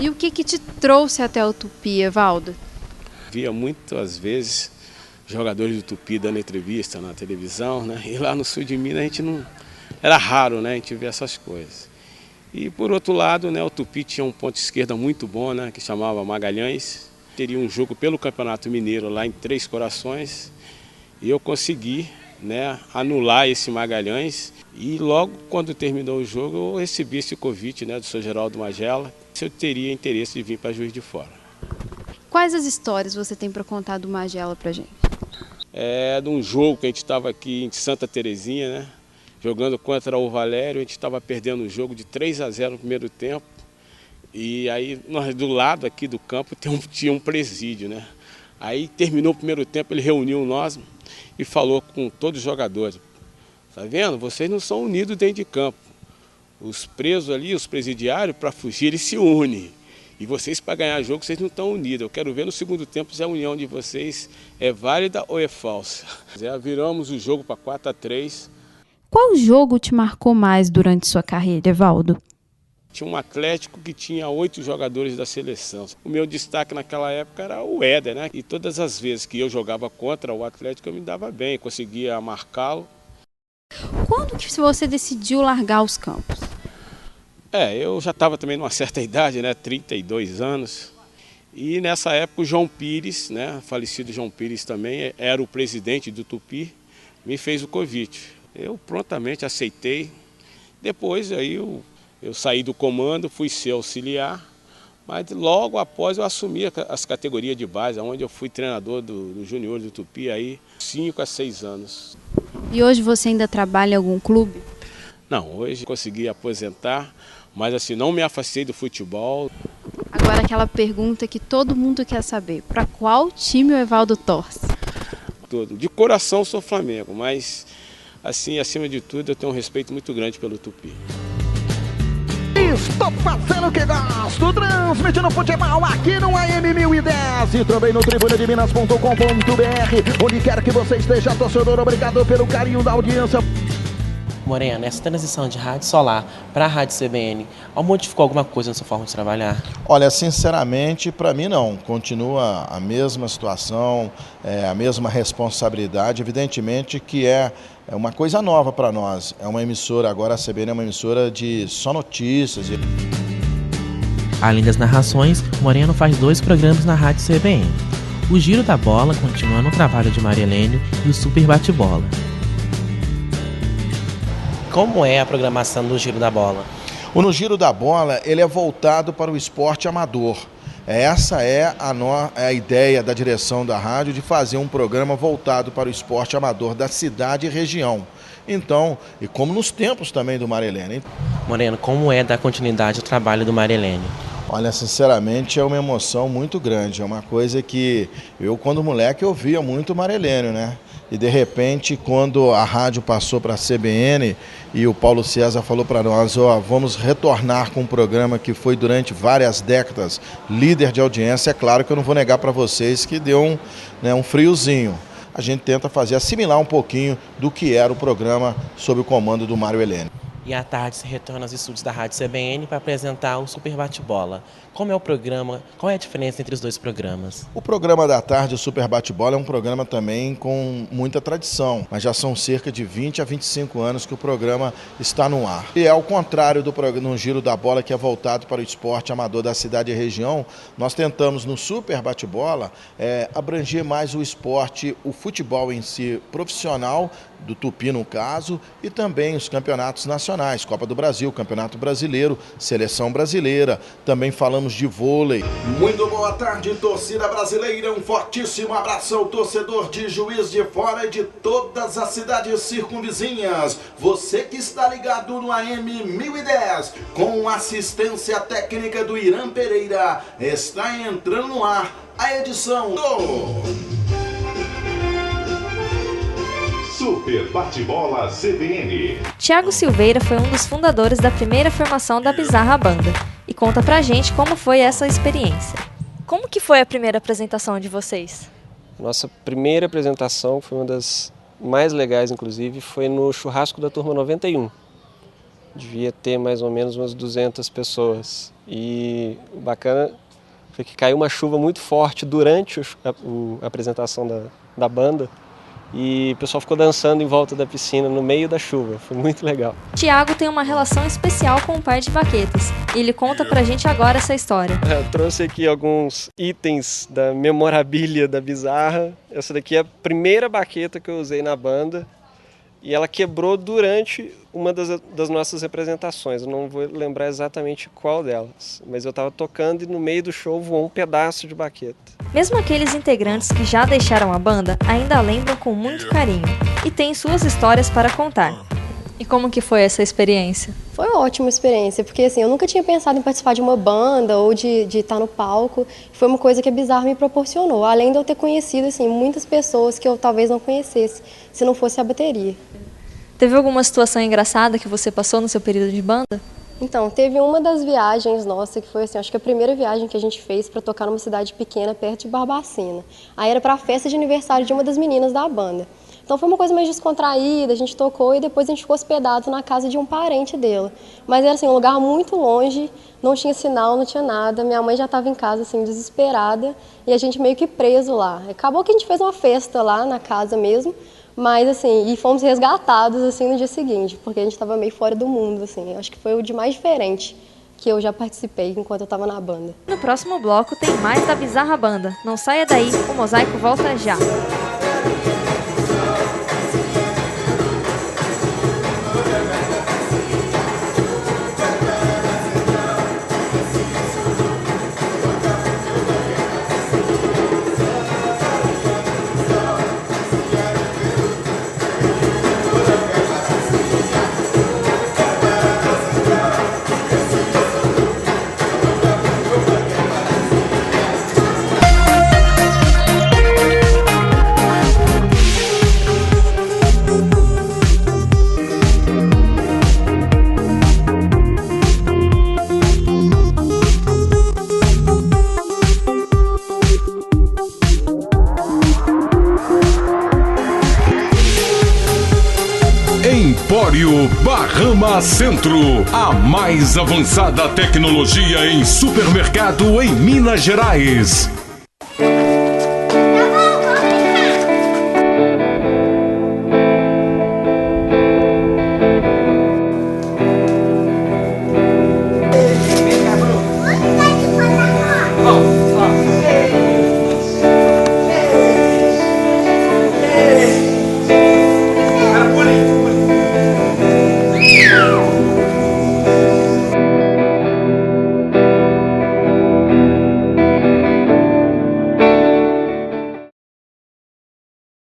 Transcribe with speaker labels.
Speaker 1: E o que te trouxe até o Tupi, Evaldo?
Speaker 2: Via muitas vezes jogadores do Tupi dando entrevista na televisão, né? E lá no sul de Minas a gente não... Era raro, né? A gente ver essas coisas. E por outro lado, né, o Tupi tinha um ponto esquerda muito bom, né? Que chamava Magalhães. Teria um jogo pelo Campeonato Mineiro lá em Três Corações. E eu consegui, né, anular esse Magalhães. E logo quando terminou o jogo eu recebi esse convite, né, do Sr. Geraldo Magela, se eu teria interesse de vir para Juiz de Fora.
Speaker 1: Quais as histórias você tem para contar do Magela pra gente?
Speaker 2: É de um jogo que a gente estava aqui em Santa Terezinha, né? Jogando contra o Valério, a gente estava perdendo o jogo de 3-0 no primeiro tempo. E aí, nós, do lado aqui do campo, tinha um presídio, né? Aí terminou o primeiro tempo, ele reuniu nós e falou com todos os jogadores. Tá vendo? Vocês não são unidos dentro de campo. Os presos ali, os presidiários, para fugir, eles se unem. E vocês, para ganhar jogo, vocês não estão unidos. Eu quero ver no segundo tempo se a união de vocês é válida ou é falsa. Já viramos o jogo para 4-3.
Speaker 1: Qual jogo te marcou mais durante sua carreira, Evaldo?
Speaker 2: Tinha um Atlético que tinha 8 jogadores da seleção. O meu destaque naquela época era o Éder, né? E todas as vezes que eu jogava contra o Atlético, eu me dava bem, conseguia marcá-lo.
Speaker 1: Quando que você decidiu largar os campos?
Speaker 2: Eu já estava também numa certa idade, né? 32 anos. E nessa época o João Pires, né? Falecido João Pires também, era o presidente do Tupi, me fez o convite. Eu prontamente aceitei. Depois aí eu saí do comando, fui ser auxiliar, mas logo após eu assumi as categorias de base, onde eu fui treinador do junior do Tupi aí 5 a 6 anos.
Speaker 1: E hoje você ainda trabalha em algum clube?
Speaker 2: Não, hoje consegui aposentar, mas assim, não me afastei do futebol.
Speaker 1: Agora aquela pergunta que todo mundo quer saber, para qual time o Evaldo torce?
Speaker 2: De coração sou Flamengo, mas assim, acima de tudo, eu tenho um respeito muito grande pelo Tupi.
Speaker 3: Estou fazendo o que gosto, transmitindo futebol aqui no AM 1010 e também no tribunademinas.com.br. Onde quer que você esteja, torcedor, obrigado pelo carinho da audiência.
Speaker 4: Morena, essa transição de rádio solar para a rádio CBN, modificou alguma coisa na sua forma de trabalhar?
Speaker 5: Olha, sinceramente, para mim não. Continua a mesma situação, a mesma responsabilidade. Evidentemente que é uma coisa nova para nós. É uma emissora, agora a CBN é uma emissora de só notícias.
Speaker 4: Além das narrações, Moreno faz 2 programas na rádio CBN. O Giro da Bola continua no trabalho de Maria Helênio e o Super Bate-Bola. Como é a programação do Giro da Bola?
Speaker 5: No Giro da Bola, ele é voltado para o esporte amador. Essa é a ideia da direção da rádio, de fazer um programa voltado para o esporte amador da cidade e região. Então, e como nos tempos também do Maria Helênio.
Speaker 4: Moreno, como é dar continuidade ao trabalho do Maria Helênio?
Speaker 5: Olha, sinceramente é uma emoção muito grande. É uma coisa que eu, quando moleque, eu via muito o Maria Helênio, né? E de repente, quando a rádio passou para a CBN e o Paulo César falou para nós, vamos retornar com um programa que foi durante várias décadas líder de audiência, é claro que eu não vou negar para vocês que deu um friozinho. A gente tenta assimilar um pouquinho do que era o programa sob o comando do Mário Helênio.
Speaker 4: E à tarde se retorna aos estúdios da Rádio CBN para apresentar o Super Bate-Bola. Como é o programa? Qual é a diferença entre os 2 programas?
Speaker 5: O programa da tarde, o Super Bate-Bola, é um programa também com muita tradição, mas já são cerca de 20 a 25 anos que o programa está no ar. E ao contrário do programa no Giro da Bola, que é voltado para o esporte amador da cidade e região, nós tentamos no Super Bate-Bola abranger mais o esporte, o futebol em si profissional, do Tupi no caso, e também os campeonatos nacionais, Copa do Brasil, Campeonato Brasileiro, Seleção Brasileira, também falamos de vôlei.
Speaker 3: Muito boa tarde, torcida brasileira, um fortíssimo abraço ao torcedor de Juiz de Fora e de todas as cidades circunvizinhas. Você que está ligado no AM 1010, com assistência técnica do Irã Pereira, está entrando no ar a edição do
Speaker 6: Super Bate-Bola CBN.
Speaker 7: Thiago Silveira foi um dos fundadores da primeira formação da Bizarra Banda e conta pra gente como foi essa experiência. Como que foi a primeira apresentação de vocês?
Speaker 8: Nossa primeira apresentação foi uma das mais legais, inclusive, foi no churrasco da Turma 91. Devia ter mais ou menos umas 200 pessoas. E o bacana foi que caiu uma chuva muito forte durante a apresentação da banda. E o pessoal ficou dançando em volta da piscina no meio da chuva. Foi muito legal.
Speaker 7: Tiago tem uma relação especial com o par de baquetas. E ele conta pra gente agora essa história.
Speaker 8: Eu trouxe aqui alguns itens da memorabilia da Bizarra. Essa daqui é a primeira baqueta que eu usei na banda. E ela quebrou durante uma das nossas representações. Eu não vou lembrar exatamente qual delas. Mas eu estava tocando e no meio do show voou um pedaço de baqueta.
Speaker 7: Mesmo aqueles integrantes que já deixaram a banda ainda lembram com muito carinho e têm suas histórias para contar. E como que foi essa experiência?
Speaker 9: Foi uma ótima experiência, porque assim, eu nunca tinha pensado em participar de uma banda ou de estar no palco. Foi uma coisa que a Bizarra me proporcionou, além de eu ter conhecido assim, muitas pessoas que eu talvez não conhecesse se não fosse a bateria.
Speaker 7: Teve alguma situação engraçada que você passou no seu período de banda?
Speaker 9: Então, teve uma das viagens nossa, que foi assim, acho que a primeira viagem que a gente fez para tocar numa cidade pequena perto de Barbacena. Aí era para a festa de aniversário de uma das meninas da banda. Então foi uma coisa mais descontraída, a gente tocou e depois a gente ficou hospedado na casa de um parente dela. Mas era assim, um lugar muito longe, não tinha sinal, não tinha nada. Minha mãe já estava em casa assim, desesperada e a gente meio que preso lá. Acabou que a gente fez uma festa lá na casa mesmo, mas assim, e fomos resgatados assim no dia seguinte, porque a gente estava meio fora do mundo, assim. Acho que foi o de mais diferente que eu já participei enquanto eu estava na banda.
Speaker 7: No próximo bloco tem mais da Bizarra Banda. Não saia daí, o Mosaico volta já.
Speaker 6: Empório Bahama Centro, a mais avançada tecnologia em supermercado em Minas Gerais.